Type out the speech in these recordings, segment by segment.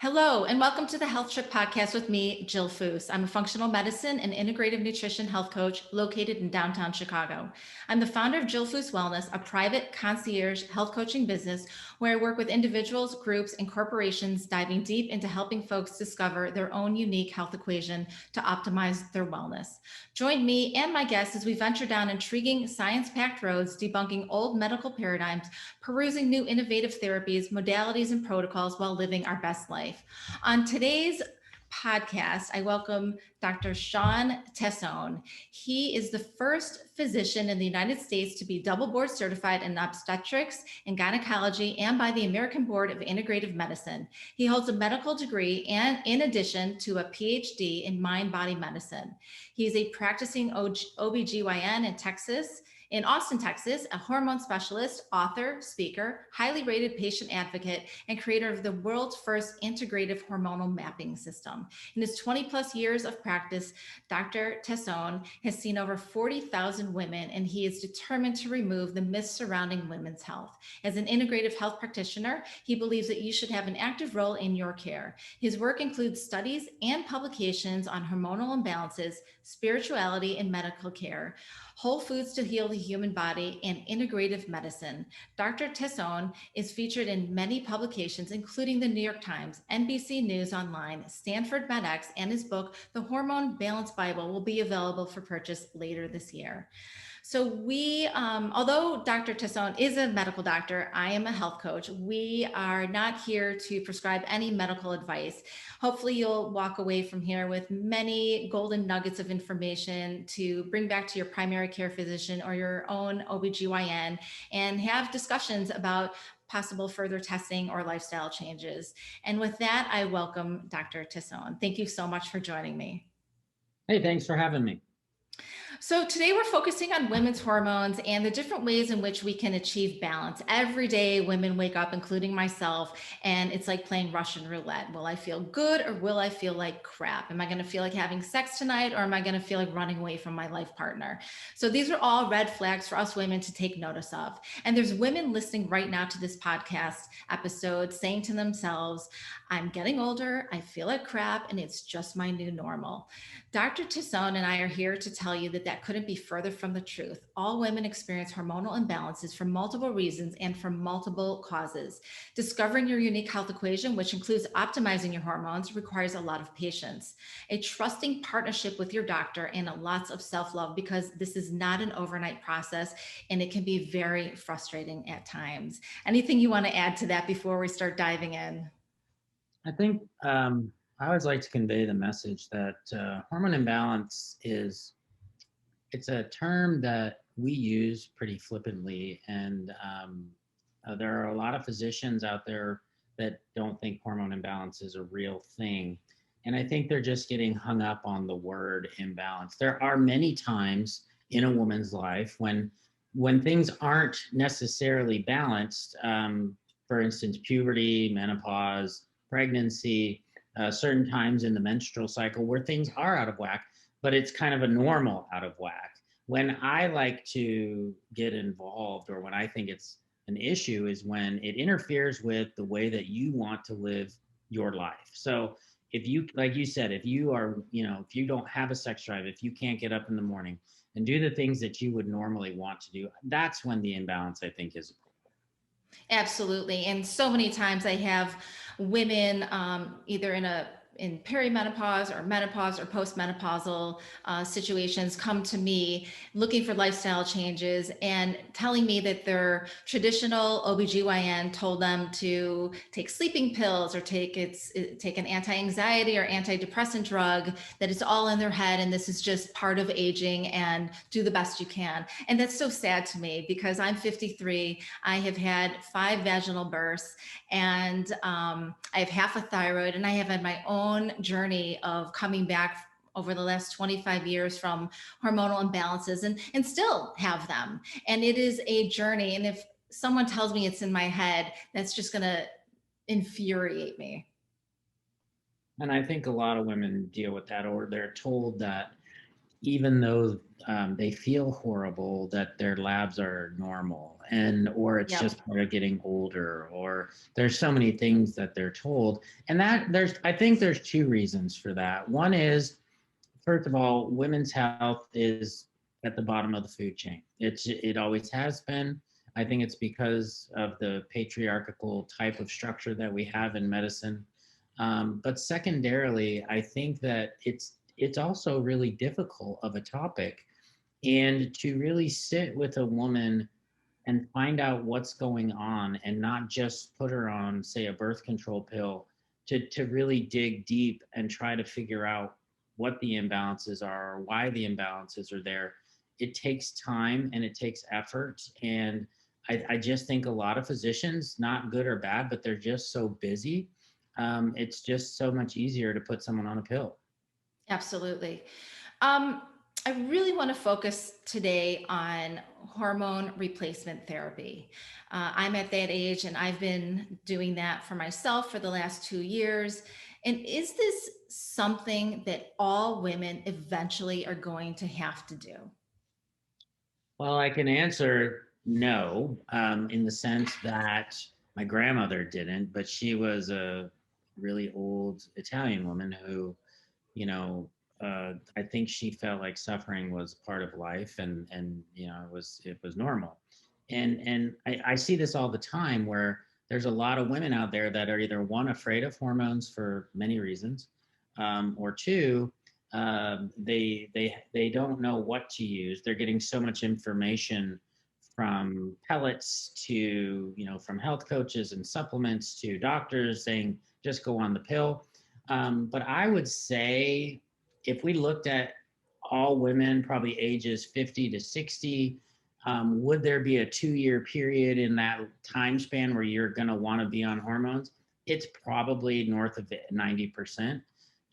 Hello, and welcome to the Health Trip podcast with me, Jill Foose. I'm a functional medicine and integrative nutrition health coach located in downtown Chicago. I'm the founder of Jill Foose Wellness, a private concierge health coaching business where I work with individuals, groups, and corporations diving deep into helping folks discover their own unique health equation to optimize their wellness. Join me and my guests as we venture down intriguing science-packed roads, debunking old medical paradigms, perusing new innovative therapies, modalities, and protocols while living our best life. On today's podcast, I welcome Dr. Sean Tassone. He is the first physician in the United States to be double board certified in obstetrics and gynecology and by the American Board of Integrative Medicine. He holds a medical degree and in addition to a PhD in mind-body medicine. He's a practicing OBGYN in Austin, Texas, a hormone specialist, author, speaker, highly rated patient advocate, and creator of the world's first integrative hormonal mapping system. In his 20 plus years of practice, Dr. Tassone has seen over 40,000 women, and he is determined to remove the myths surrounding women's health. As an integrative health practitioner, he believes that you should have an active role in your care. His work includes studies and publications on hormonal imbalances, spirituality, and medical care, whole foods to heal the human body, and integrative medicine. Dr. Tassone is featured in many publications, including the New York Times, NBC News Online, Stanford MedX, and his book, The Hormone Balance Bible, will be available for purchase later this year. So although Dr. Tassone is a medical doctor, I am a health coach. We are not here to prescribe any medical advice. Hopefully you'll walk away from here with many golden nuggets of information to bring back to your primary care physician or your own OBGYN and have discussions about possible further testing or lifestyle changes. And with that, I welcome Dr. Tassone. Thank you so much for joining me. Hey, thanks for having me. So today we're focusing on women's hormones and the different ways in which we can achieve balance. Every day women wake up, including myself, and it's like playing Russian roulette. Will I feel good or will I feel like crap? Am I going to feel like having sex tonight or am I going to feel like running away from my life partner? So these are all red flags for us women to take notice of. And there's women listening right now to this podcast episode saying to themselves, I'm getting older, I feel like crap, and it's just my new normal. Dr. Tassone and I are here to tell you that couldn't be further from the truth. All women experience hormonal imbalances for multiple reasons and for multiple causes. Discovering your unique health equation, which includes optimizing your hormones, requires a lot of patience, a trusting partnership with your doctor, and lots of self-love, because this is not an overnight process and it can be very frustrating at times. Anything you want to add to that before we start diving in? I think I always like to convey the message that hormone imbalance it's a term that we use pretty flippantly, and there are a lot of physicians out there that don't think hormone imbalance is a real thing. And I think they're just getting hung up on the word imbalance. There are many times in a woman's life when things aren't necessarily balanced. For instance, puberty, menopause, pregnancy, certain times in the menstrual cycle where things are out of whack, but it's kind of a normal out of whack. When I like to get involved, or when I think it's an issue, is when it interferes with the way that you want to live your life. So if you, like you said, if you are, if you don't have a sex drive, if you can't get up in the morning and do the things that you would normally want to do, that's when the imbalance, I think, is. Absolutely. And so many times I have women either in perimenopause or menopause or postmenopausal situations come to me looking for lifestyle changes and telling me that their traditional OBGYN told them to take sleeping pills or take an anti-anxiety or antidepressant drug, that it's all in their head and this is just part of aging and do the best you can. And that's so sad to me because I'm 53. I have had 5 vaginal births and I have half a thyroid, and I have had my own journey of coming back over the last 25 years from hormonal imbalances and still have them. And it is a journey. And if someone tells me it's in my head, that's just going to infuriate me. And I think a lot of women deal with that, or they're told that even though they feel horrible, that their labs are normal, and or it's Yep. just part of getting older, or there's so many things that they're told. And that there's I think there's two reasons for that. One is, first of all, women's health is at the bottom of the food chain. It always has been. I think it's because of the patriarchal type of structure that we have in medicine. But secondarily, I think that it's also really difficult of a topic, and to really sit with a woman and find out what's going on, and not just put her on, say, a birth control pill, to really dig deep and try to figure out what the imbalances are, or why the imbalances are there. It takes time and it takes effort. And I just think a lot of physicians, not good or bad, but they're just so busy. It's just so much easier to put someone on a pill. Absolutely. Um, I really want to focus today on hormone replacement therapy. I'm at that age and I've been doing that for myself for the last 2 years. And is this something that all women eventually are going to have to do? Well, I can answer no, in the sense that my grandmother didn't, but she was a really old Italian woman who, you know, I think she felt like suffering was part of life, and it was normal. And I see this all the time, where there's a lot of women out there that are either, one, afraid of hormones for many reasons, or two, they don't know what to use. They're getting so much information from pellets to, from health coaches and supplements to doctors saying just go on the pill. But I would say, if we looked at all women, probably ages 50 to 60, would there be a 2-year period in that time span where you're going to want to be on hormones? It's probably north of 90%,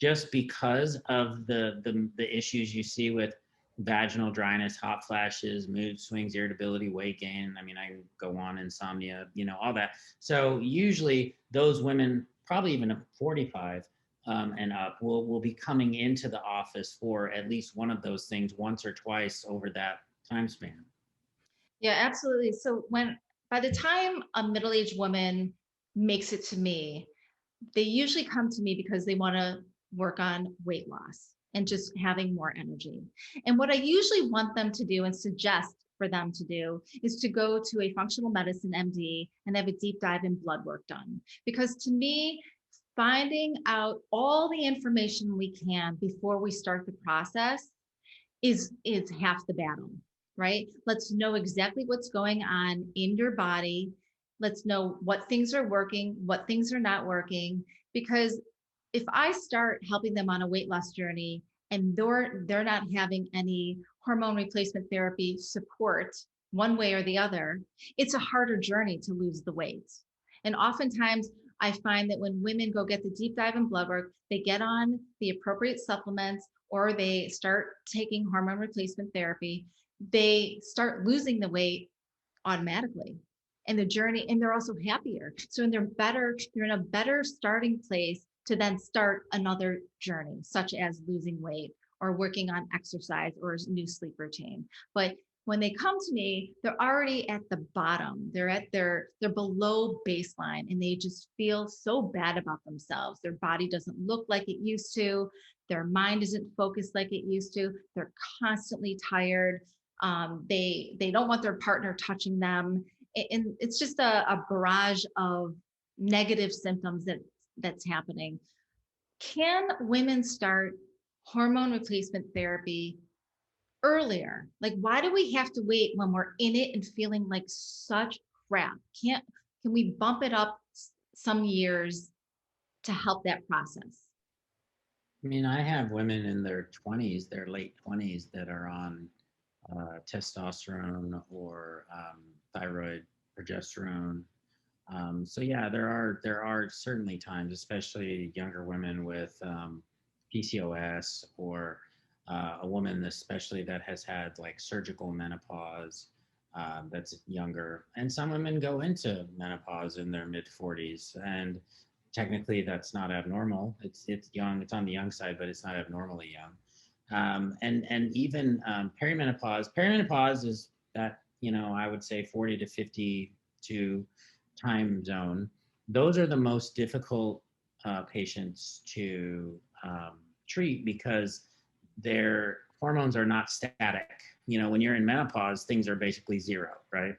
just because of the issues you see with vaginal dryness, hot flashes, mood swings, irritability, weight gain. I mean, I can go on, insomnia, all that. So usually those women, probably even at 45 and up, will be coming into the office for at least one of those things once or twice over that time span. Yeah, absolutely. So by the time a middle-aged woman makes it to me, they usually come to me because they want to work on weight loss and just having more energy. And what I usually want them to do and suggest for them to do is to go to a functional medicine MD and have a deep dive in blood work done. Because to me, finding out all the information we can before we start the process is half the battle, right? Let's know exactly what's going on in your body. Let's know what things are working, what things are not working. Because if I start helping them on a weight loss journey and they're not having any hormone replacement therapy support one way or the other, it's a harder journey to lose the weight. And oftentimes I find that when women go get the deep dive in blood work, they get on the appropriate supplements or they start taking hormone replacement therapy, they start losing the weight automatically. And the journey, and they're also happier. So they're in a better starting place to then start another journey, such as losing weight or working on exercise or a new sleep routine. But when they come to me, they're already at the bottom. They're below baseline and they just feel so bad about themselves. Their body doesn't look like it used to. Their mind isn't focused like it used to. They're constantly tired. They don't want their partner touching them, and it's just a barrage of negative symptoms that's happening. Can women start hormone replacement therapy earlier? Like, why do we have to wait when we're in it and feeling like such crap? Can we bump it up some years to help that process? I mean, I have women in their 20s, their late 20s, that are on testosterone or thyroid, progesterone. So yeah, there are certainly times, especially younger women with PCOS, or a woman especially that has had like surgical menopause, that's younger, and some women go into menopause in their mid 40s, and technically that's not abnormal. It's young. It's on the young side, but it's not abnormally young. And even perimenopause. Perimenopause is that, I would say 40 to 52 time zone. Those are the most difficult patients to treat because their hormones are not static. When you're in menopause, things are basically zero, right?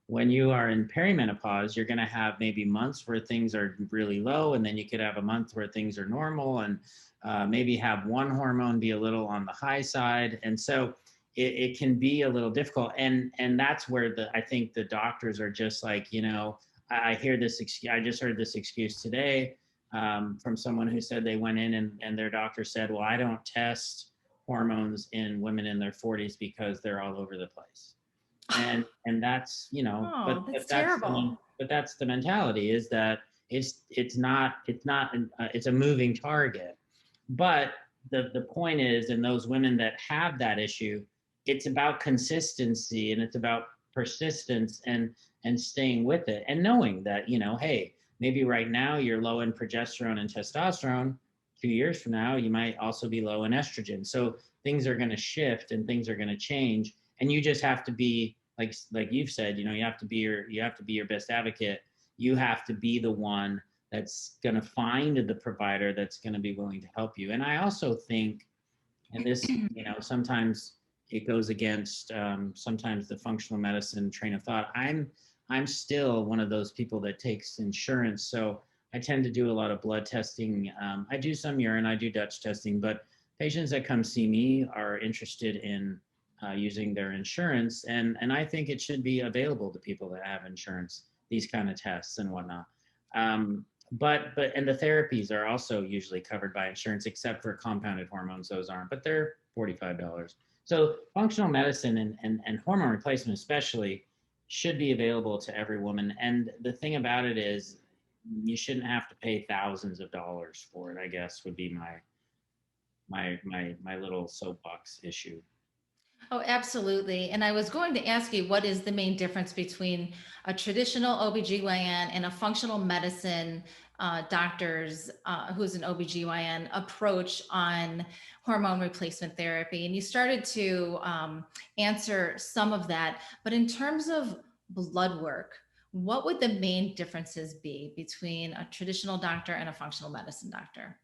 When you are in perimenopause, you're going to have maybe months where things are really low, and then you could have a month where things are normal, and maybe have one hormone be a little on the high side. And so it can be a little difficult. And that's where I think the doctors are just like, I hear this, I just heard this excuse today from someone who said they went in and their doctor said, well, I don't test hormones in women in their 40s because they're all over the place. And that's, Oh, but that's that's terrible. but that's the mentality, is that it's not it's a moving target. But the point is, in those women that have that issue, it's about consistency, and it's about persistence, and staying with it, and knowing that, hey, maybe right now you're low in progesterone and testosterone. 2 years from now, you might also be low in estrogen. So things are going to shift and things are going to change, and you just have to be like you've said, you have to be your best advocate. You have to be the one that's going to find the provider that's going to be willing to help you. And I also think, and this, sometimes it goes against sometimes the functional medicine train of thought. I'm still one of those people that takes insurance, so I tend to do a lot of blood testing. I do some urine, I do Dutch testing, but patients that come see me are interested in using their insurance, and I think it should be available to people that have insurance, these kind of tests and whatnot. But and the therapies are also usually covered by insurance, except for compounded hormones. Those aren't, but they're $45. So functional medicine and hormone replacement especially should be available to every woman. And the thing about it is, you shouldn't have to pay thousands of dollars for it, I guess, would be my little soapbox issue. Oh, absolutely. And I was going to ask you, what is the main difference between a traditional OBGYN and a functional medicine doctor's, who's an OBGYN approach on hormone replacement therapy? And you started to answer some of that, but in terms of blood work, what would the main differences be between a traditional doctor and a functional medicine doctor?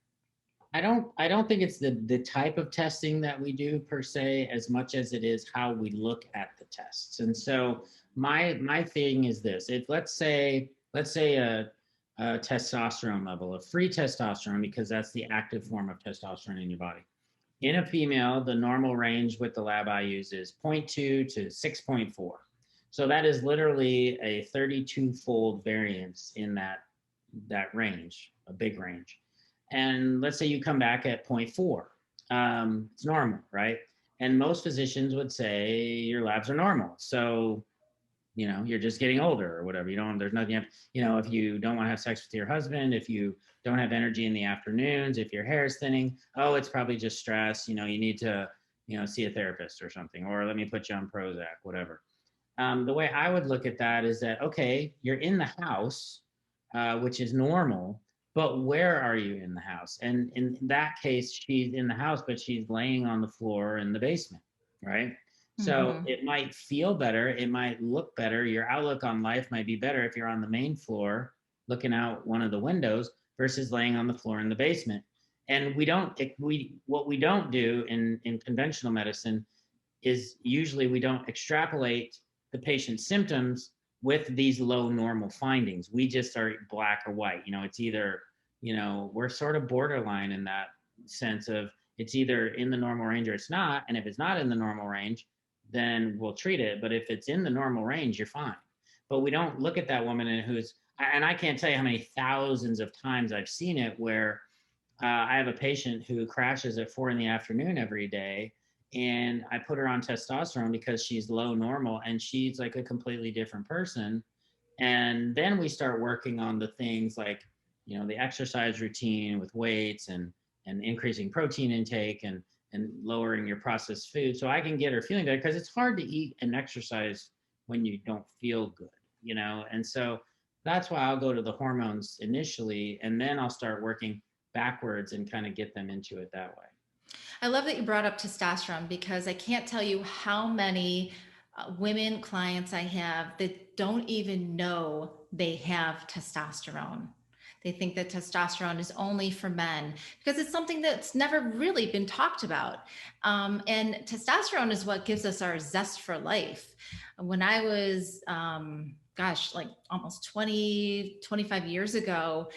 I don't think it's the type of testing that we do per se, as much as it is how we look at the tests. And so my thing is this: if let's say a testosterone level, a free testosterone, because that's the active form of testosterone in your body. In a female, the normal range with the lab I use is zero point 0.2 to 6.4. So that is literally a 32-fold variance in that range, a big range. And let's say you come back at zero point 0.4. It's normal, right? And most physicians would say your labs are normal. So, you're just getting older or whatever. There's nothing, if you don't want to have sex with your husband, if you don't have energy in the afternoons, if your hair is thinning, oh, it's probably just stress. You need to, see a therapist or something, or let me put you on Prozac, whatever. The way I would look at that is that, okay, you're in the house, which is normal, but where are you in the house? And in that case, she's in the house, but she's laying on the floor in the basement, right? So Hmm. it might feel better, it might look better, your outlook on life might be better if you're on the main floor looking out one of the windows versus laying on the floor in the basement. And what we don't do in conventional medicine is usually we don't extrapolate the patient's symptoms with these low normal findings. We just are black or white. It's either, we're sort of borderline in that sense of, it's either in the normal range or it's not. And if it's not in the normal range, then we'll treat it. But if it's in the normal range, you're fine. But we don't look at that woman and I can't tell you how many thousands of times I've seen it where I have a patient who crashes at 4 in the afternoon every day, and I put her on testosterone because she's low normal and she's like a completely different person. And then we start working on the things like, the exercise routine with weights and increasing protein intake and lowering your processed food. So I can get her feeling better, because it's hard to eat and exercise when you don't feel good. And so that's why I'll go to the hormones initially, and then I'll start working backwards and kind of get them into it that way. I love that you brought up testosterone because I can't tell you how many women clients I have that don't even know they have testosterone. They think that testosterone is only for men because it's something that's never really been talked about. And testosterone is what gives us our zest for life. When I was, gosh, like almost 20, 25 years ago,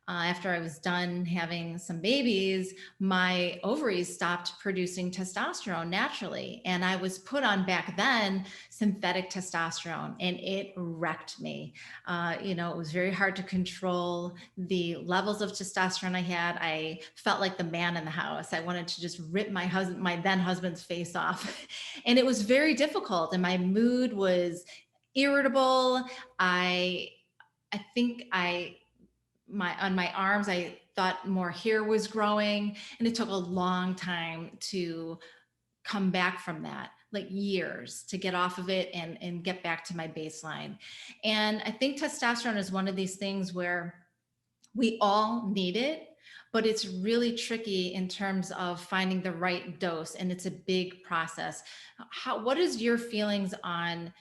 after I was done having some babies, my ovaries stopped producing testosterone naturally. And I was put on back then synthetic testosterone, and it wrecked me. It was very hard to control the levels of testosterone I had. I felt like the man in the house. I wanted to just rip my then husband's face off. And it was very difficult. And my mood was irritable. I think on my arms, I thought more hair was growing, and it took a long time to come back from that, like years to get off of it and get back to my baseline. And I think testosterone is one of these things where we all need it, but it's really tricky in terms of finding the right dose, and it's a big process. What is your feelings on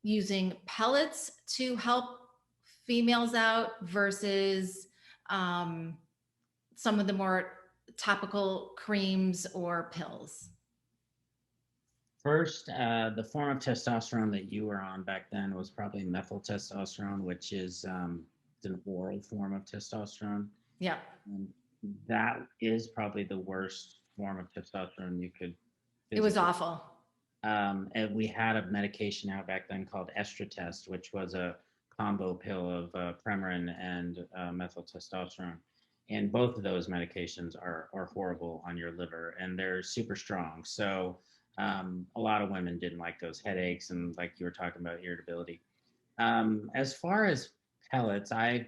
using pellets to help females out versus um, some of the more topical creams or pills? First, the form of testosterone that you were on back then was probably methyl testosterone, which is an oral form of testosterone. Yeah, And that is probably the worst form of testosterone you could it was physically. awful. And we had a medication out back then called Estratest, which was a combo pill of Premarin and methyl testosterone. And both of those medications are horrible on your liver, and they're super strong. So a lot of women didn't like those headaches and, like you were talking about, irritability. As far as pellets, I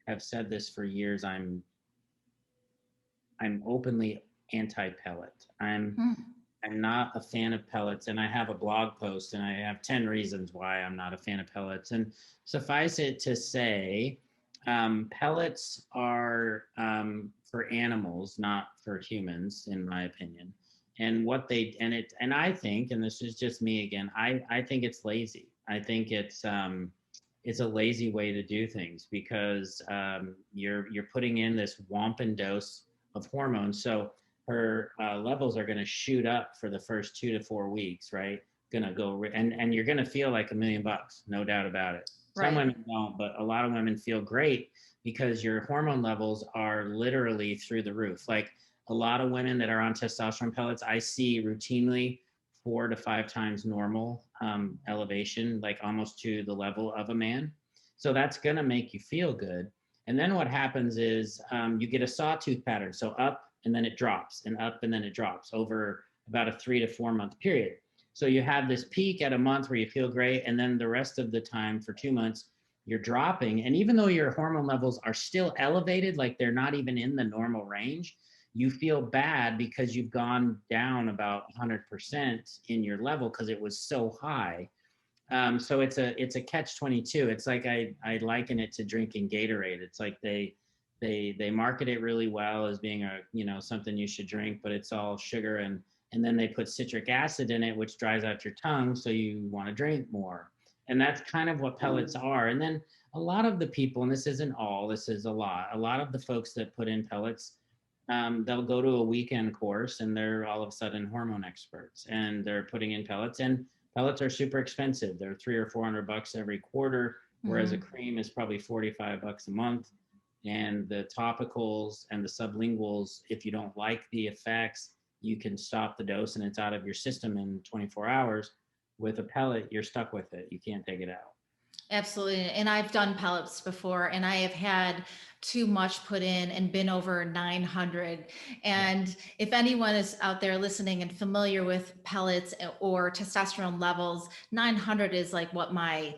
have said this for years. I'm openly anti-pellet. Hmm. I'm not a fan of pellets, and I have a blog post, and I have 10 reasons why I'm not a fan of pellets. And suffice it to say, pellets are for animals, not for humans, in my opinion. And what they and I think, and this is just me again, I think it's lazy. I think it's a lazy way to do things because you're putting in this wampum dose of hormones. So her levels are going to shoot up for the first 2 to 4 weeks, right? Going to go and you're going to feel like $1,000,000, no doubt about it. Some Right. women don't, but a lot of women feel great because your hormone levels are literally through the roof. Like a lot of women that are on testosterone pellets, I see routinely 4 to 5 times normal elevation, like almost to the level of a man. So that's going to make you feel good. And then what happens is you get a sawtooth pattern. So up and then it drops and up and then it drops over about a 3 to 4 month period. So you have this peak at a month where you feel great. And then the rest of the time for 2 months, you're dropping. And even though your hormone levels are still elevated, like they're not even in the normal range, you feel bad because you've gone down about 100% in your level because it was so high. So it's a catch 22. It's like I liken it to drinking Gatorade. It's like they market it really well as being a something you should drink, but it's all sugar and then they put citric acid in it, which dries out your tongue, so you want to drink more. And that's kind of what pellets are. And then a lot of the people, and this isn't all, this is a lot of the folks that put in pellets, they'll go to a weekend course and they're all of a sudden hormone experts and they're putting in pellets. And pellets are super expensive. They're 300 or 400 bucks every quarter, whereas a Hmm. cream is probably 45 bucks a month. And the topicals and the sublinguals, if you don't like the effects, you can stop the dose and it's out of your system in 24 hours. With a pellet, you're stuck with it. You can't take it out. Absolutely. And I've done pellets before, and I have had too much put in and been over 900. Yeah. And if anyone is out there listening and familiar with pellets or testosterone levels, 900 is like what my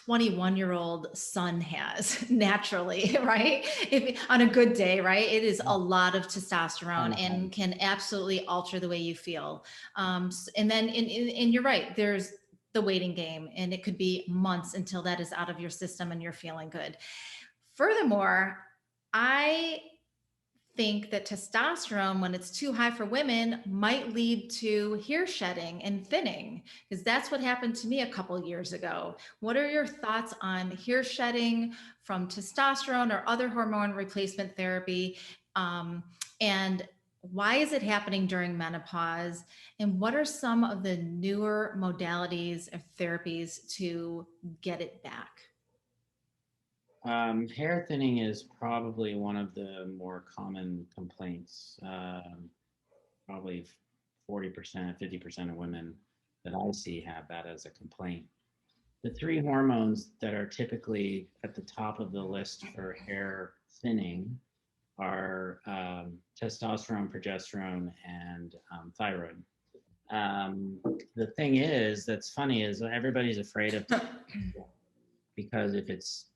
21-year-old son has naturally, right? If on a good day, right? It is a lot of Ton testosterone of and fun. can absolutely alter the way you feel. And then, and you're right, there's the waiting game, and it could be months until that is out of your system and you're feeling good. Furthermore, I think that testosterone, when it's too high for women, might lead to hair shedding and thinning, because that's what happened to me a couple years ago. What are your thoughts on hair shedding from testosterone or other hormone replacement therapy? Um, and why is it happening during menopause? And what are some of the newer modalities of therapies to get it back? Hair thinning is probably one of the more common complaints. Probably 40%, 50% of women that I see have that as a complaint. The three hormones that are typically at the top of the list for hair thinning are testosterone, progesterone, and thyroid. Um, the thing is, that's funny, is everybody's afraid of because if it's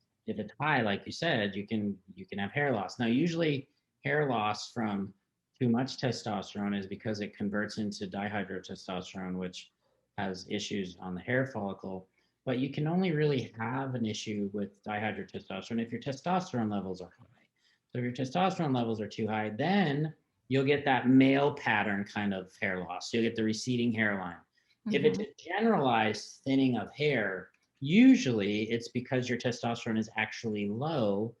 high, like you said, you can have hair loss. Now, usually hair loss from too much testosterone is because it converts into dihydrotestosterone, which has issues on the hair follicle. But you can only really have an issue with dihydrotestosterone if your testosterone levels are high. So if your testosterone levels are too high, then you'll get that male pattern kind of hair loss. You'll get the receding hairline. If it's Mhm. a generalized thinning of hair, usually it's because your testosterone is actually low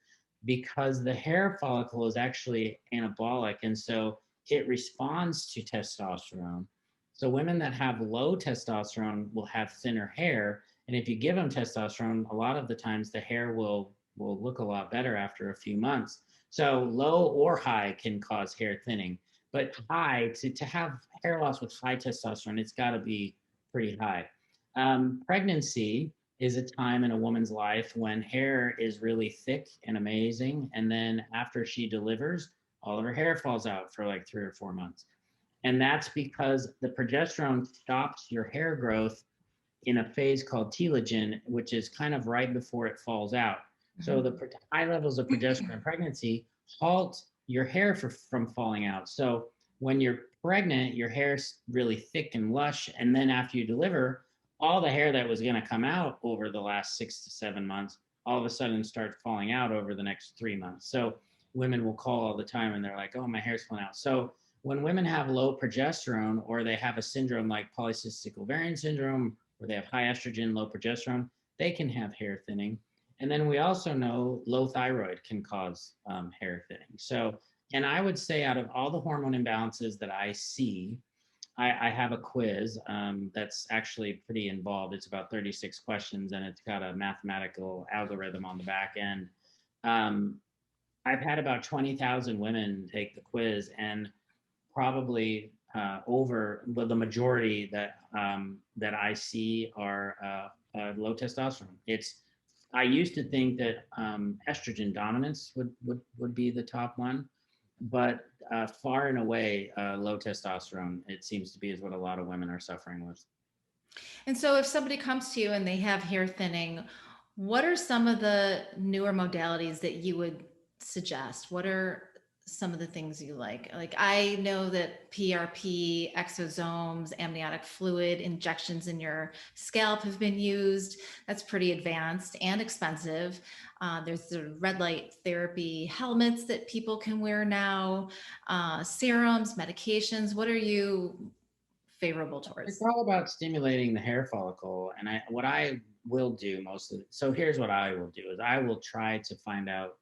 because the hair follicle is actually anabolic. And so it responds to testosterone. So women that have low testosterone will have thinner hair. And if you give them testosterone, a lot of the times the hair will look a lot better after a few months. So low or high can cause hair thinning. But high, to have hair loss with high testosterone, it's got to be pretty high. Pregnancy is a time in a woman's life when hair is really thick and amazing. And then after she delivers, all of her hair falls out for like 3 or 4 months. And that's because the progesterone stops your hair growth in a phase called telogen, which is kind of right before it falls out. So Mhm. the high levels of progesterone in pregnancy halt your hair from falling out. So when you're pregnant, your hair's really thick and lush. And then after you deliver, all the hair that was going to come out over the last 6 to 7 months all of a sudden starts falling out over the next 3 months. So women will call all the time and they're like, oh, my hair's falling out. So when women have low progesterone or they have a syndrome like polycystic ovarian syndrome, where they have high estrogen, low progesterone, they can have hair thinning. And then we also know low thyroid can cause hair thinning. So, and I would say out of all the hormone imbalances that I see, I have a quiz that's actually pretty involved. It's about 36 questions and it's got a mathematical algorithm on the back end. Um, I've had about 20,000 women take the quiz, and probably over the majority that I see are low testosterone. It's I used to think that estrogen dominance would be the top one, but far and away low testosterone it seems to be is what a lot of women are suffering with. And so if somebody comes to you and they have hair thinning, what are some of the newer modalities that you would suggest? What are some of the things you like? Like I know that PRP, exosomes, amniotic fluid injections in your scalp have been used. That's pretty advanced and expensive. There's the red light therapy helmets that people can wear now, serums, medications. What are you favorable It's towards? all about stimulating the hair follicle, and what I will do most of so here's what I will do is I will try to find out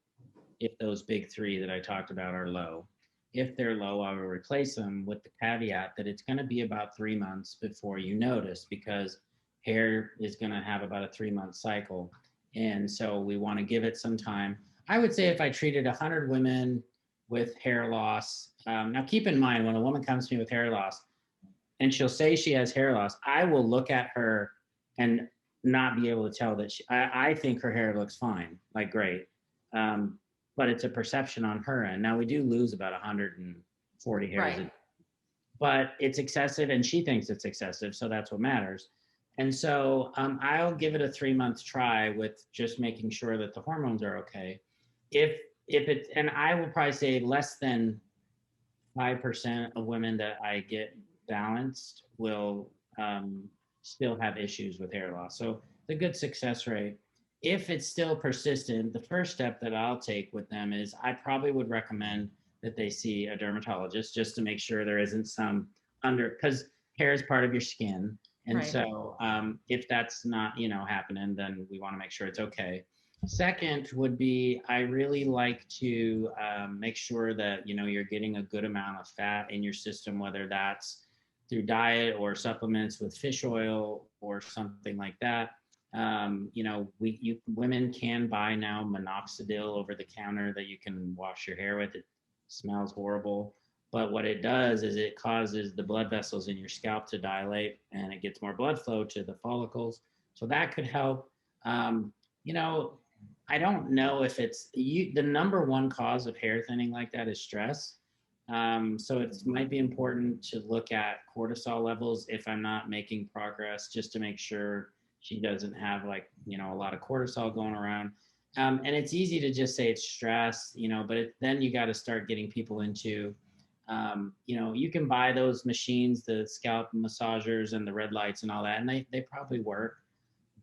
if those big three that I talked about are low. If they're low, I will replace them with the caveat that it's going to be about 3 months before you notice because hair is going to have about a 3 month cycle. And so we want to give it some time. I would say if I treated 100 women with hair loss, now keep in mind when a woman comes to me with hair loss and she'll say she has hair loss, I will look at her and not be able to tell that I think her hair looks fine, like great. Um, but it's a perception on her end. Now we do lose about 140 hairs, Right. but it's excessive, and she thinks it's excessive, so that's what matters. And so I'll give it a 3 month try with just making sure that the hormones are okay. If it's and I will probably say less than 5% of women that I get balanced will still have issues with hair loss. So the good success rate. If it's still persistent, the first step that I'll take with them is I probably would recommend that they see a dermatologist just to make sure there isn't some under, because hair is part of your skin. And Right. so if that's not, happening, then we want to make sure it's okay. Second would be I really like to make sure that you're getting a good amount of fat in your system, whether that's through diet or supplements with fish oil or something like that. Women can buy now minoxidil over the counter that you can wash your hair with. It smells horrible, but what it does is it causes the blood vessels in your scalp to dilate, and it gets more blood flow to the follicles. So that could help. Um, you know, I don't know if the number one cause of hair thinning like that is stress. So it might be important to look at cortisol levels if I'm not making progress, just to make sure she doesn't have a lot of cortisol going around. And it's easy to just say it's stress, but then you got to start getting people into, you can buy those machines, the scalp massagers and the red lights and all that, and they probably work.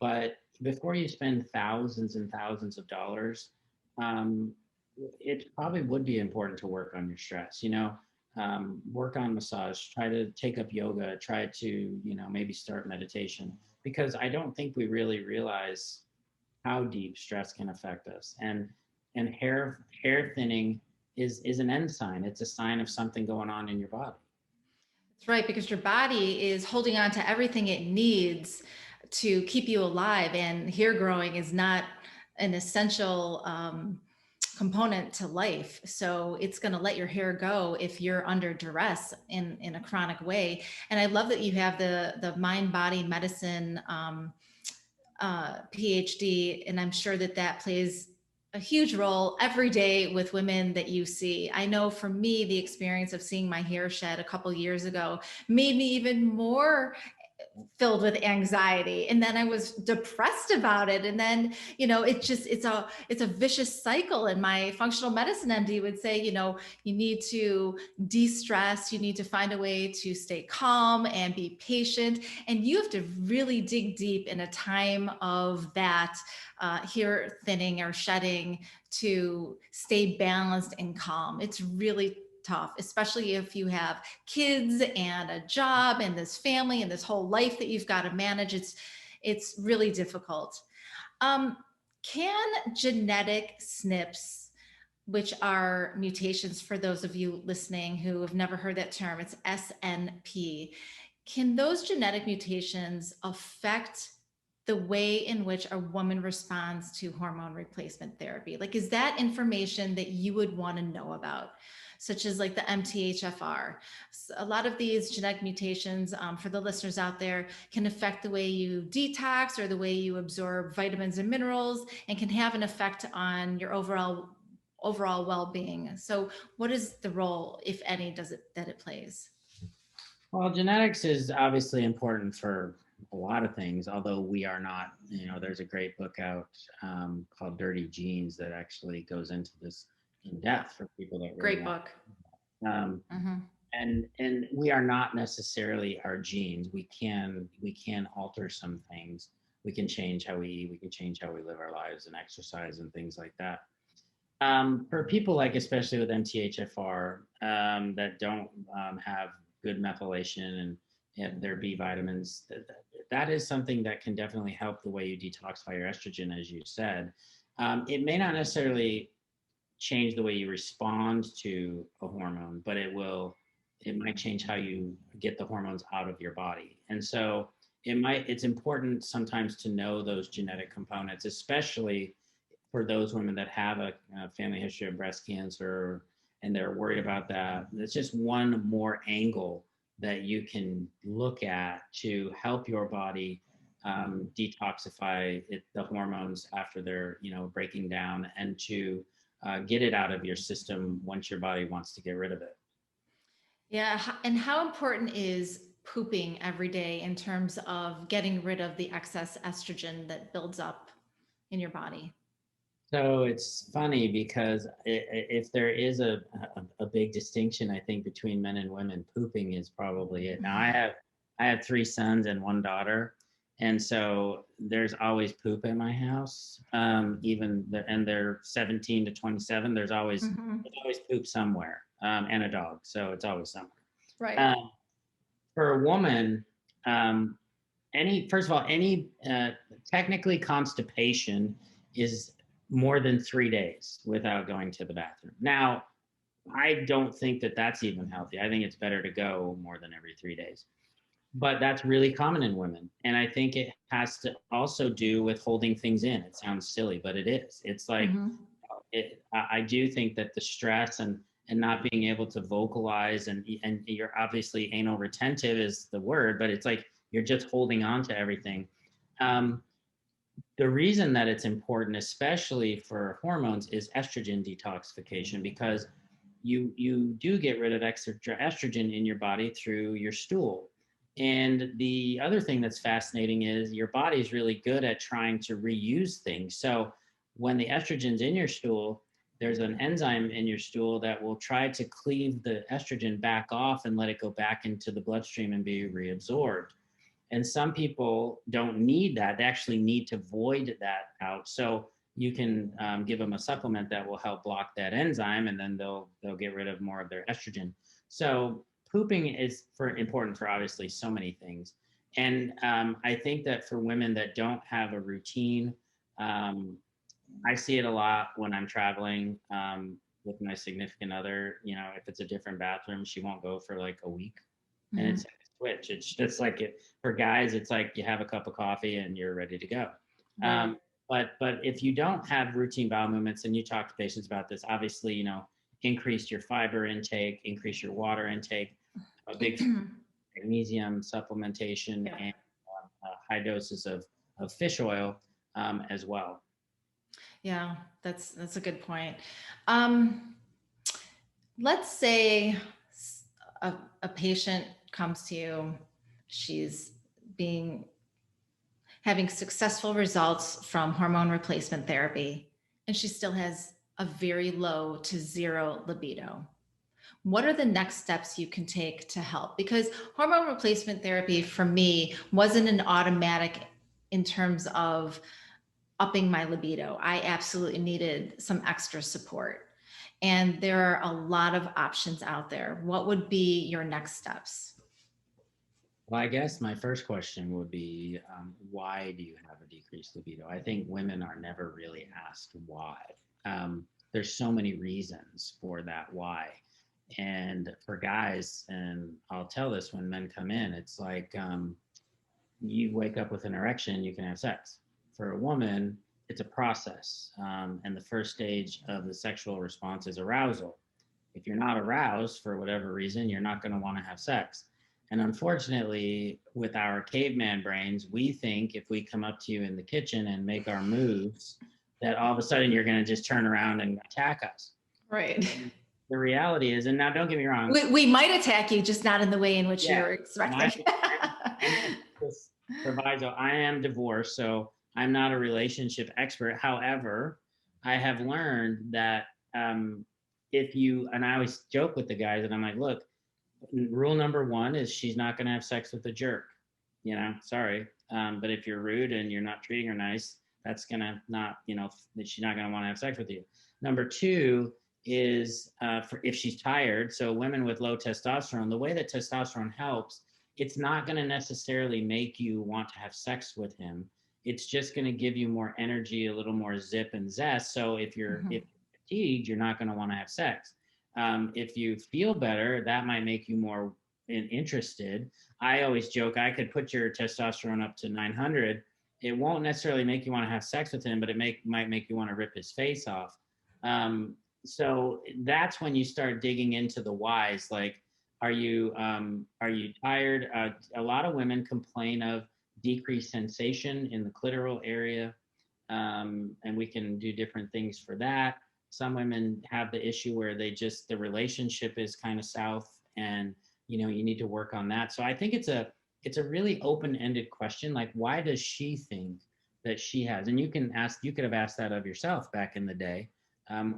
But before you spend thousands and thousands of dollars, um, it probably would be important to work on your stress, work on massage, try to take up yoga, try to, maybe start meditation, because I don't think we really realize how deep stress can affect us. And hair thinning is an end sign. It's a sign of something going on in your body. That's right, because your body is holding on to everything it needs to keep you alive, and hair growing is not an essential component to life. So it's going to let your hair go if you're under duress in a chronic way. And I love that you have the mind body medicine PhD, and I'm sure that that plays a huge role every day with women that you see. I know for me, the experience of seeing my hair shed a couple years ago made me even more filled with anxiety, and then I was depressed about it, and then it's a vicious cycle. And my functional medicine MD would say, you need to de-stress, you need to find a way to stay calm and be patient, and you have to really dig deep in a time of that hair thinning or shedding to stay balanced and calm. It's really tough, especially if you have kids and a job and this family and this whole life that you've got to manage. It's really difficult. Um, can genetic SNPs, which are mutations for those of you listening who have never heard that term, it's SNP, can those genetic mutations affect the way in which a woman responds to hormone replacement therapy? Like, is that information that you would want to know about, such as like the MTHFR? So a lot of these genetic mutations, for the listeners out there, can affect the way you detox or the way you absorb vitamins and minerals, and can have an effect on your overall well-being. So what is the role, if any, that it plays? Well, genetics is obviously important for a lot of things, although we are not, there's a great book out called Dirty Genes that actually goes into this in depth for people that really Great want. book. Um, Mm-hmm. and we are not necessarily our genes. We can alter some things. We can change how we eat. We can change how we live our lives and exercise and things like that. For people like, especially with MTHFR, that don't have good methylation and their B vitamins, that is something that can definitely help the way you detoxify your estrogen, as you said. It may not necessarily change the way you respond to a hormone, but it might change how you get the hormones out of your body. And so it's important sometimes to know those genetic components, especially for those women that have a family history of breast cancer and they're worried about that. It's just one more angle that you can look at to help your body detoxify the hormones after they're breaking down, and to get it out of your system once your body wants to get rid of it. Yeah. And how important is pooping every day in terms of getting rid of the excess estrogen that builds up in your body? So it's funny because if there is a big distinction, I think, between men and women, pooping is probably it. Now I have three sons and one daughter, and so there's always poop in my house. And they're 17 to 27. There's always Mhm. poop somewhere. and a dog, so it's always somewhere. Right. Um, for a woman, um, any first of all, any technically constipation is more than 3 days without going to the bathroom. Now, I don't think that that's even healthy. I think it's better to go more than every 3 days. But that's really common in women. And I think it has to also do with holding things in. It sounds silly, but it is. It's like, Hmm. I do think that the stress and not being able to vocalize and you're obviously anal retentive is the word, but it's like you're just holding on to everything. Um, the reason that it's important, especially for hormones, is estrogen detoxification because you do get rid of extra estrogen in your body through your stool. And the other thing that's fascinating is your body is really good at trying to reuse things. So when the estrogen's in your stool, there's an enzyme in your stool that will try to cleave the estrogen back off and let it go back into the bloodstream and be reabsorbed. And some people don't need that. They actually need to void that out. So you can give them a supplement that will help block that enzyme, and then they'll get rid of more of their estrogen. So pooping is important for obviously so many things. And I think that for women that don't have a routine, um, I see it a lot when I'm traveling with my significant other. You know, if it's a different bathroom, she won't go for like a week, and Hmm. it's like a switch. It's just like for guys, it's like you have a cup of coffee and you're ready to go. Right. But if you don't have routine bowel movements, and you talk to patients about this, obviously, increase your fiber intake, increase your water intake, a big magnesium supplementation, Yeah. and high doses of fish oil as well. Yeah, that's a good point. Um, let's say a, a patient comes to you, she's being having successful results from hormone replacement therapy, and she still has a very low to zero libido. What are the next steps you can take to help? Because hormone replacement therapy for me wasn't an automatic in terms of upping my libido. I absolutely needed some extra support. And there are a lot of options out there. What would be your next steps? Well, I guess my first question would be, why do you have a decreased libido? I think women are never really asked why. There's so many reasons for that why. And for guys, and I'll tell this when men come in, it's like you wake up with an erection, you can have sex. For a woman, it's a process. And the first stage of the sexual response is arousal. If you're not aroused for whatever reason, you're not going to want to have sex. And unfortunately, with our caveman brains, we think if we come up to you in the kitchen and make our moves, that all of a sudden you're going to just turn around and attack us. Right. The reality is, and now don't get me wrong, We might attack you, just not in the way in which yeah, you're and expecting. I'm this proviso. I am divorced, so I'm not a relationship expert. However, I have learned that if you, and I always joke with the guys, and I'm like, look, rule number one is she's not going to have sex with a jerk. Sorry. But if you're rude and you're not treating her nice, that's going to not, she's not going to want to have sex with you. Number two is if she's tired. So women with low testosterone, the way that testosterone helps, it's not going to necessarily make you want to have sex with him. It's just going to give you more energy, a little more zip and zest. So if you're fatigued, you're not going to want to have sex. If you feel better, that might make you more interested. I always joke I could put your testosterone up to 900. It won't necessarily make you want to have sex with him, but might make you want to rip his face off. So that's when you start digging into the whys. Like, are you tired? A lot of women complain of decreased sensation in the clitoral area, and we can do different things for that. Some women have the issue where the relationship is kind of south, and you need to work on that. So I think it's a really open-ended question, like, why does she think that she has? And you could have asked that of yourself back in the day.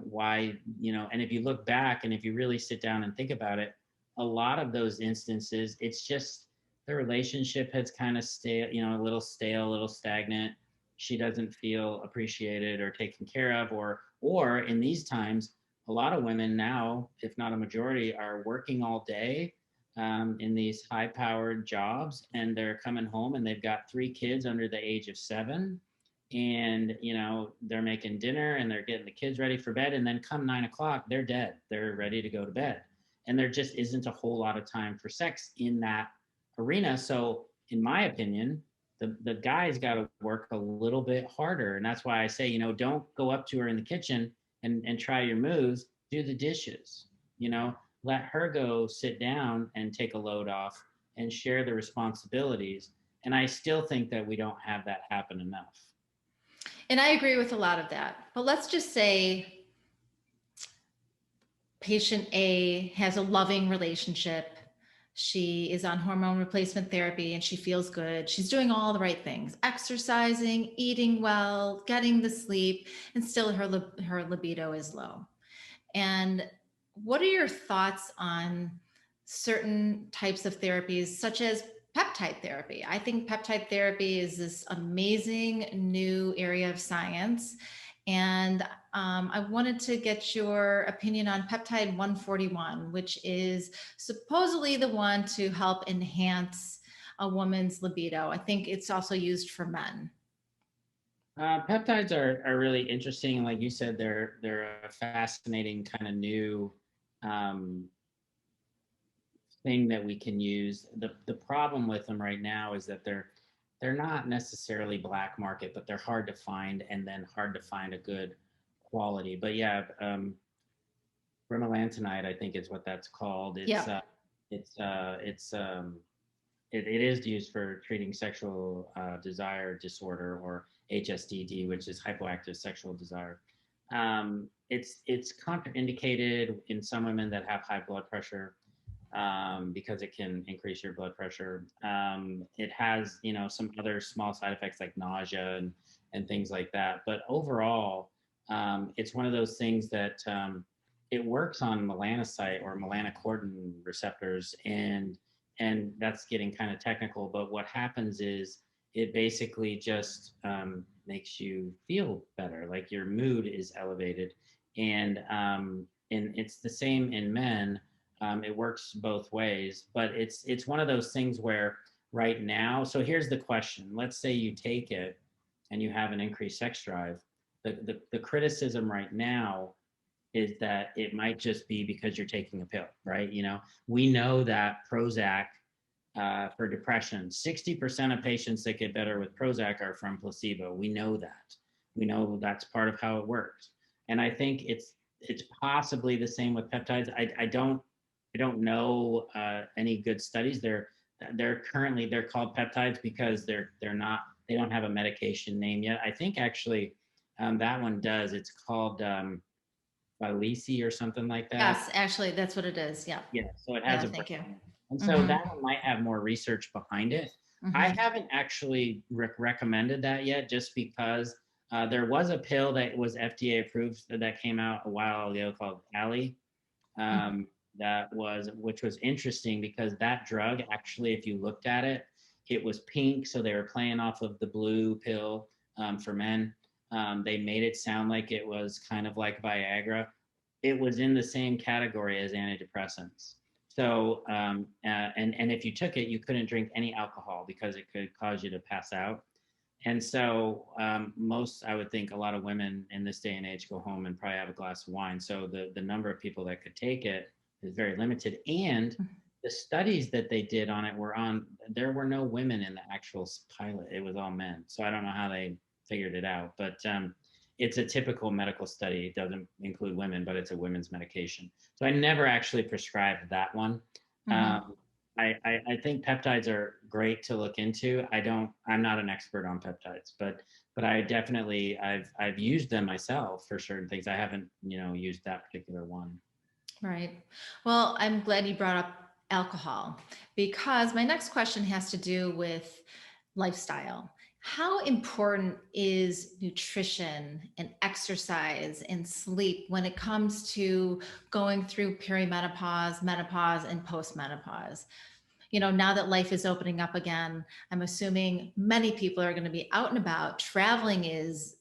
Why, and if you look back and if you really sit down and think about it, a lot of those instances, it's just the relationship has kind of stale, a little stale, a little stagnant. She doesn't feel appreciated or taken care of, or in these times, a lot of women now, if not a majority, are working all day in these high powered jobs, and they're coming home and they've got three kids under the age of 7. And, they're making dinner and they're getting the kids ready for bed. And then come 9 o'clock, they're dead. They're ready to go to bed. And there just isn't a whole lot of time for sex in that arena. So, in my opinion, the guy's got to work a little bit harder. And that's why I say, don't go up to her in the kitchen and try your moves, do the dishes, let her go sit down and take a load off and share the responsibilities. And I still think that we don't have that happen enough. And I agree with a lot of that. But let's just say patient A has a loving relationship. She is on hormone replacement therapy and she feels good. She's doing all the right things, exercising, eating well, getting the sleep, and still her libido is low. And what are your thoughts on certain types of therapies, such as peptide therapy? I think peptide therapy is this amazing new area of science. And I wanted to get your opinion on peptide 141, which is supposedly the one to help enhance a woman's libido. I think it's also used for men. Peptides are really interesting. Like you said, they're a fascinating kind of new um, thing that we can use. The problem with them right now is that they're not necessarily black market, but they're hard to find, and then hard to find a good quality. But yeah, bremelantonide, I think is what that's called. Yeah. It is used for treating sexual desire disorder, or HSDD, which is hypoactive sexual desire. It's contraindicated in some women that have high blood pressure, because it can increase your blood pressure. It has, some other small side effects like nausea and things like that. But overall, it's one of those things that it works on melanocyte or melanocortin receptors, and that's getting kind of technical. But what happens is it basically just makes you feel better, like your mood is elevated, and it's the same in men. It works both ways, but it's one of those things where right now. So here's the question: let's say you take it and you have an increased sex drive. The criticism right now is that it might just be because you're taking a pill, right? We know that Prozac for depression, 60% of patients that get better with Prozac are from placebo. We know that. We know that's part of how it works. And I think it's possibly the same with peptides. I don't know any good studies. They're currently called peptides because they don't have a medication name yet. I think actually that one does. It's called Vyleesi or something like that. Yes, actually, that's what it is. Yeah. Yeah, so it has Yeah, a thank you. brand. And so Mm-hmm. that one might have more research behind it. I Mm-hmm. haven't actually recommended that yet, just because there was a pill that was FDA approved that came out a while ago called Ali. Um, which was interesting because that drug actually, if you looked at it, it was pink. So they were playing off of the blue pill for men. They made it sound like it was kind of like Viagra. It was in the same category as antidepressants. So, and if you took it, you couldn't drink any alcohol because it could cause you to pass out. And so, I would think a lot of women in this day and age go home and probably have a glass of wine. So the number of people that could take it is very limited. And the studies that they did on it there were no women in the actual pilot. It was all men. So I don't know how they figured it out, but it's a typical medical study. It doesn't include women, but it's a women's medication. So I never actually prescribed that one. Mm-hmm. I think peptides are great to look into. I'm not an expert on peptides, but I've used them myself for certain things. I haven't, used that particular one. Right. Well, I'm glad you brought up alcohol, because my next question has to do with lifestyle. How important is nutrition and exercise and sleep when it comes to going through perimenopause, menopause, and postmenopause? Now that life is opening up again, I'm assuming many people are going to be out and about. Traveling is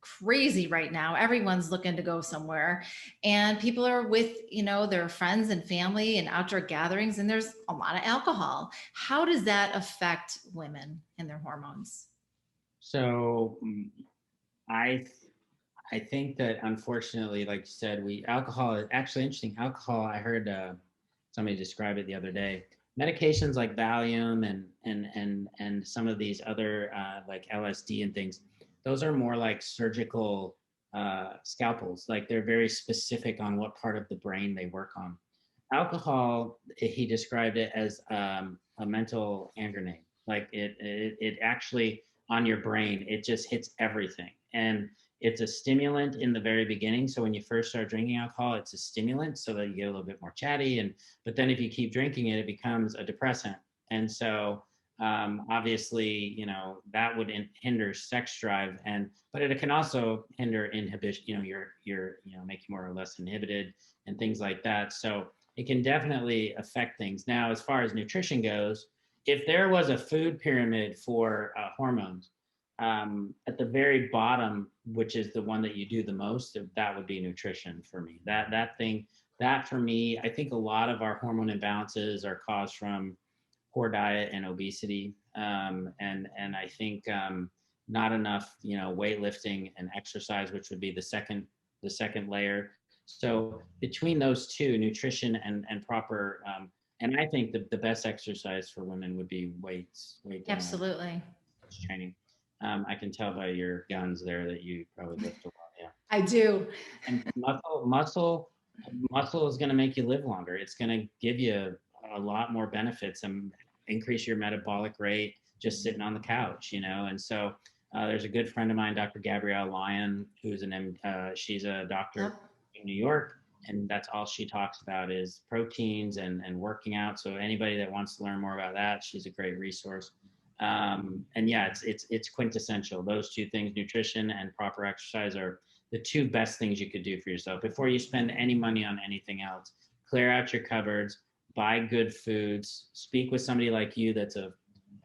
crazy right now. Everyone's looking to go somewhere, and people are with, their friends and family and outdoor gatherings, and there's a lot of alcohol. How does that affect women and their hormones? So I I think that unfortunately, like you said, we alcohol is actually interesting. Alcohol, I heard somebody describe it the other day. Medications like Valium and some of these other like LSD and things, those are more like surgical scalpels. Like they're very specific on what part of the brain they work on. Alcohol, he described it as a mental hand grenade. Like it actually on your brain, it just hits everything. And it's a stimulant in the very beginning. So when you first start drinking alcohol, it's a stimulant so that you get a little bit more chatty. But then if you keep drinking it, it becomes a depressant. And so obviously, that would hinder sex drive, but it can also hinder inhibition. Make you more or less inhibited and things like that. So it can definitely affect things. Now, as far as nutrition goes, if there was a food pyramid for hormones, at the very bottom, which is the one that you do the most, that would be nutrition for me. That for me, I think a lot of our hormone imbalances are caused from poor diet and obesity, and I think not enough, weightlifting and exercise, which would be the second layer. So between those two, nutrition and proper, and I think the best exercise for women would be weight Absolutely. training. I can tell by your guns there that you probably lift a lot. Yeah. I do. And muscle is going to make you live longer. It's going to give you a lot more benefits and increase your metabolic rate just sitting on the couch, And so there's a good friend of mine, Dr. Gabrielle Lyon, she's a doctor Yep. in New York, and that's all she talks about is proteins and working out. So anybody that wants to learn more about that, she's a great resource. And yeah, it's quintessential. Those two things, nutrition and proper exercise, are the two best things you could do for yourself before you spend any money on anything else. Clear out your cupboards, buy good foods, speak with somebody like you that's a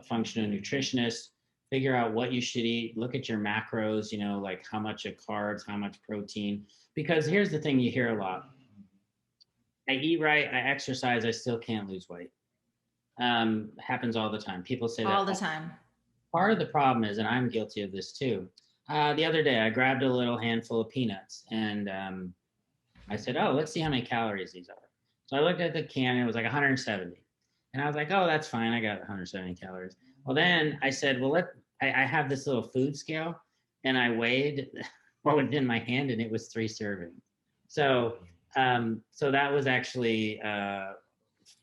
functional nutritionist, figure out what you should eat, look at your macros, like how much of carbs, how much protein. Because here's the thing you hear a lot: I eat right, I exercise, I still can't lose weight. Happens all the time. People say All that. the time. Part of the problem is, and I'm guilty of this too. The other day, I grabbed a little handful of peanuts and I said, "Oh, let's see how many calories these are." So I looked at the can, and it was like 170, and I was like, "Oh, that's fine. I got 170 calories." Well, then I said, "Well, I have this little food scale, and I weighed what was in my hand, and it was 3 servings. So that was actually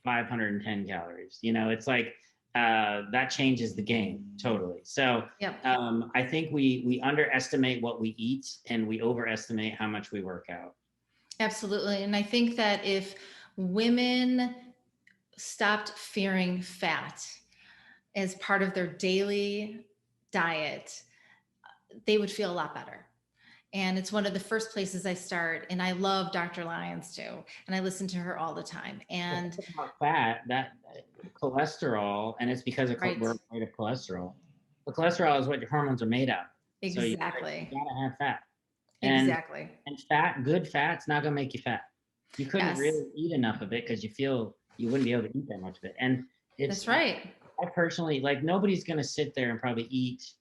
510 calories. It's like that changes the game totally. So Yep. I think we underestimate what we eat and we overestimate how much we work out. Absolutely. And I think that if women stopped fearing fat as part of their daily diet, they would feel a lot better. And it's one of the first places I start. And I love Dr. Lyons too. And I listen to her all the time. Well, And think about fat, that cholesterol, and it's because right, we're made of cholesterol. But cholesterol is what your hormones are made out of. So exactly. you gotta have fat. And Exactly. good fat's not gonna make you fat. You couldn't Yes, really eat enough of it because you feel you wouldn't be able to eat that much of it. And it's that's right. I personally, like, nobody's gonna sit there and probably eat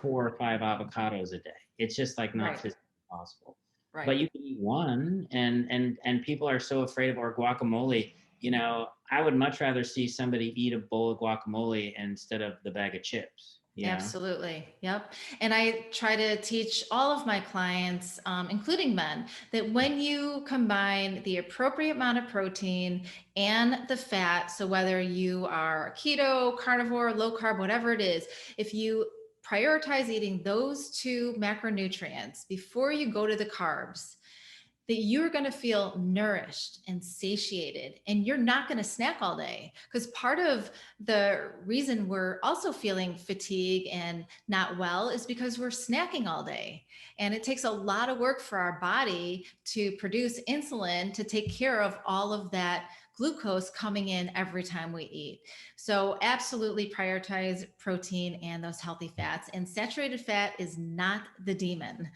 4 or 5 avocados a day. It's just like not Right. physically possible. But Right. you can eat one, and people are so afraid of, or guacamole. I would much rather see somebody eat a bowl of guacamole instead of the bag of chips. Absolutely. Yep. And I try to teach all of my clients, including men, that when you combine the appropriate amount of protein and the fat, so whether you are keto, carnivore, low carb, whatever it is, if you prioritize eating those two macronutrients before you go to the carbs, that you're going to feel nourished and satiated, and you're not going to snack all day. Because part of the reason we're also feeling fatigue and not well is because we're snacking all day. And it takes a lot of work for our body to produce insulin to take care of all of that glucose coming in every time we eat. So absolutely prioritize protein and those healthy fats. And saturated fat is not the demon.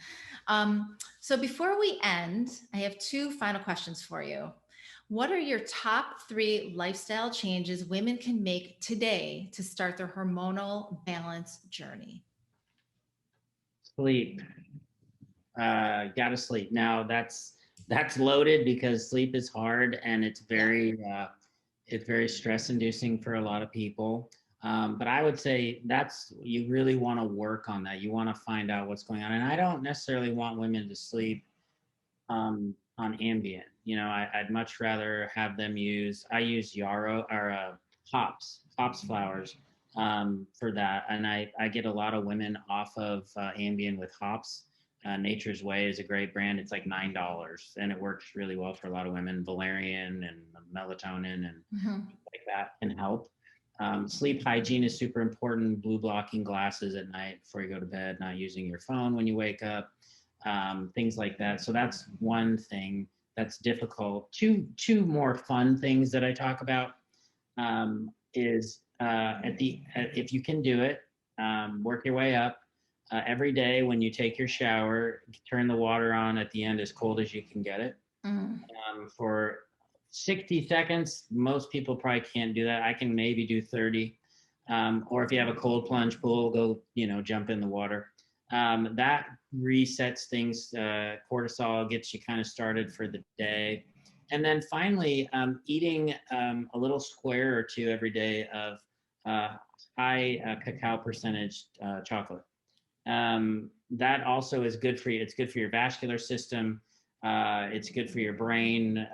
So before we end, I have two final questions for you. What are your top three lifestyle changes women can make today to start their hormonal balance journey? Sleep. Gotta sleep. Now that's loaded because sleep is hard and Yeah. it's very stress inducing for a lot of people. But I would say that's you really want to work on that. You want to find out what's going on. And I don't necessarily want women to sleep on ambient. I'd much rather have them I use yarrow or hops flowers for that. And I get a lot of women off of Ambien with hops. Nature's Way is a great brand. It's like $9 and it works really well for a lot of women. Valerian and melatonin and Mhm. things like that can help. Sleep hygiene is super important. Blue blocking glasses at night before you go to bed, not using your phone when you wake up, things like that. So that's one thing that's difficult. Two more fun things that I talk about is if you can do it, work your way up. Every day when you take your shower, turn the water on at the end as cold as you can get it Mm. for 60 seconds. Most people probably can't do that. I can maybe do 30. Or if you have a cold plunge pool, go, jump in the water. That resets things. Cortisol gets you kind of started for the day. And then finally, eating a little square or two every day of uh, high cacao percentage chocolate. That also is good for you. It's good for your vascular system. It's good for your brain.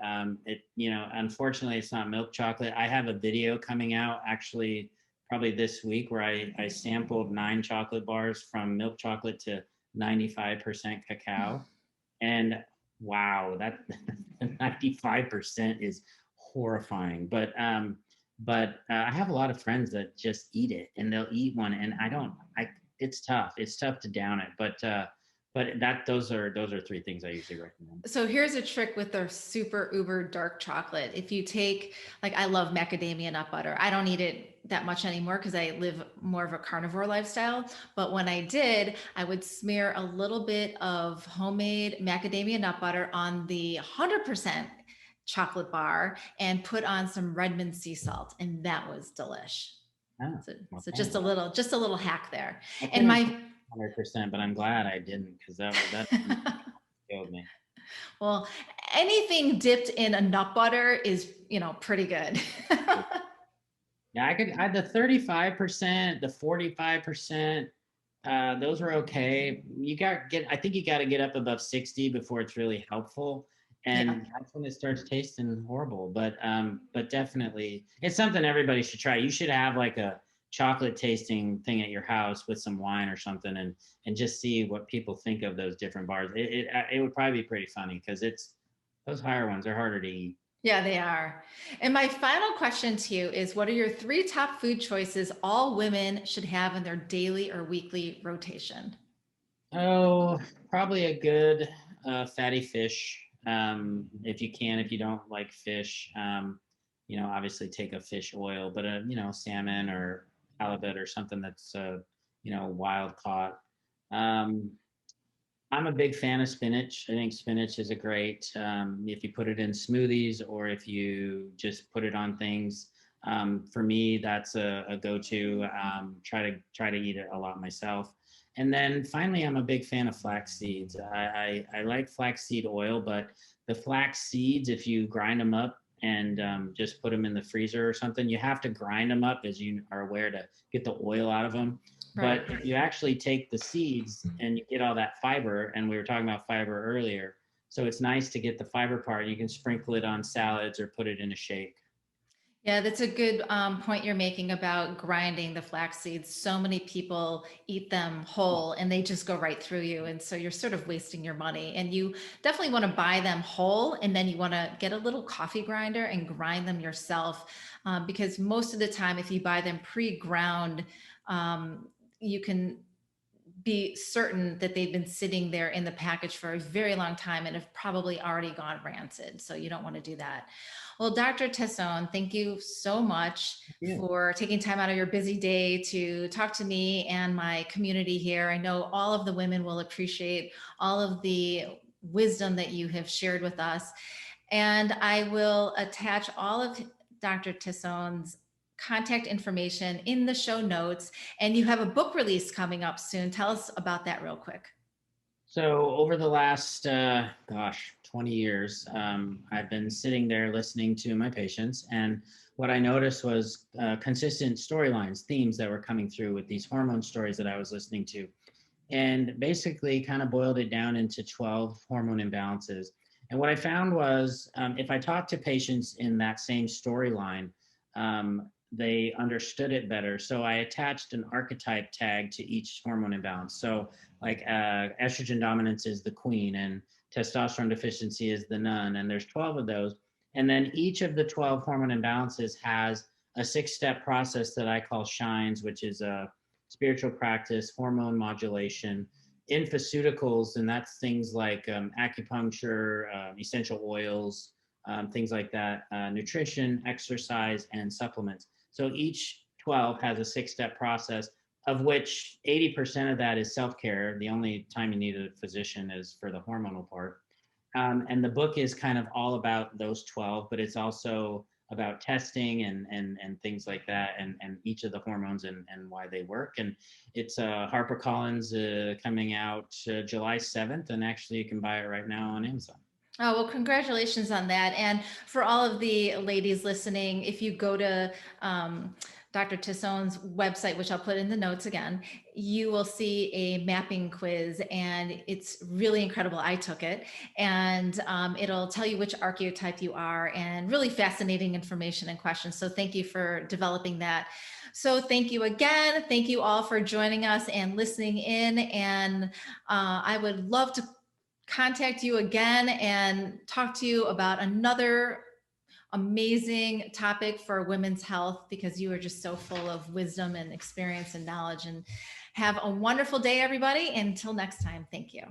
Unfortunately, it's not milk chocolate. I have a video coming out actually probably this week where I sampled 9 chocolate bars from milk chocolate to 95% cacao. And wow, that 95% is horrifying. But I have a lot of friends that just eat it and they'll eat one, and I don't. It's tough. It's tough to down it, but those are three things I usually recommend. So here's a trick with the super uber dark chocolate. If you take, like, I love macadamia nut butter. I don't eat it that much anymore because I live more of a carnivore lifestyle. But when I did, I would smear a little bit of homemade macadamia nut butter on the 100% chocolate bar and put on some Redmond sea salt, and that was delish. Oh, So okay. just a little hack there. I And couldn't my 100%, but I'm glad I didn't because that killed me. well, anything dipped in a nut butter is, pretty good. Yeah, the 35%, the 45%, those were okay. I think you got to get up above 60 before it's really helpful. Yeah. And that's when it starts tasting horrible. But definitely it's something everybody should try. You should have like a chocolate tasting thing at your house with some wine or something and just see what people think of those different bars. It would probably be pretty funny because it's those higher ones are harder to eat. Yeah, they are. And my final question to you is, what are your three top food choices all women should have in their daily or weekly rotation? Oh, probably a good fatty fish. If you can, if you don't like fish, obviously take a fish oil, but salmon or halibut or something that's wild caught. Um, I'm a big fan of spinach. I think spinach is a great if you put it in smoothies or if you just put it on things. For me, that's a go-to. Try to eat it a lot myself. And then finally, I'm a big fan of flax seeds. I like flaxseed oil, but the flax seeds, if you grind them up and just put them in the freezer or something, you have to grind them up, as you are aware, to get the oil out of them. Right. But if you actually take the seeds and you get all that fiber, and we were talking about fiber earlier, so it's nice to get the fiber part. You can sprinkle it on salads or put it in a shake. Yeah, that's a good point you're making about grinding the flax seeds. So many people eat them whole and they just go right through you. And so you're sort of wasting your money. And you definitely want to buy them whole. And then you want to get a little coffee grinder and grind them yourself. Because most of the time, if you buy them pre ground, you can be certain that they've been sitting there in the package for a very long time and have probably already gone rancid. So you don't want to do that. Well, Dr. Tassone, thank you so much Yeah. for taking time out of your busy day to talk to me and my community here. I know all of the women will appreciate all of the wisdom that you have shared with us. And I will attach all of Dr. Tassone's contact information in the show notes. And you have a book release coming up soon. Tell us about that real quick. So over the last, 20 years, I've been sitting there listening to my patients, and what I noticed was consistent storylines, themes that were coming through with these hormone stories that I was listening to, and basically kind of boiled it down into 12 hormone imbalances. And what I found was if I talked to patients in that same storyline, they understood it better. So I attached an archetype tag to each hormone imbalance. So, like estrogen dominance is the queen, and testosterone deficiency is the nun, and there's 12 of those. And then each of the 12 hormone imbalances has a 6-step process that I call shines, which is a spiritual practice, hormone modulation, infaceuticals, and that's things like acupuncture, essential oils, things like that, nutrition, exercise, and supplements. So each 12 has a 6-step process, of which 80% of that is self care. The only time you need a physician is for the hormonal part. And the book is kind of all about those 12, but it's also about testing and things like that, and each of the hormones and why they work. And it's HarperCollins coming out July 7th. And actually, you can buy it right now on Amazon. Oh, well, congratulations on that. And for all of the ladies listening, if you go to Dr. Tassone's website, which I'll put in the notes again, you will see a mapping quiz, and it's really incredible. I took it, and it'll tell you which archetype you are, and really fascinating information and questions. So thank you for developing that. So thank you again. Thank you all for joining us and listening in. And I would love to contact you again and talk to you about another amazing topic for women's health, because you are just so full of wisdom and experience and knowledge. And have a wonderful day, everybody. Until next time, thank you.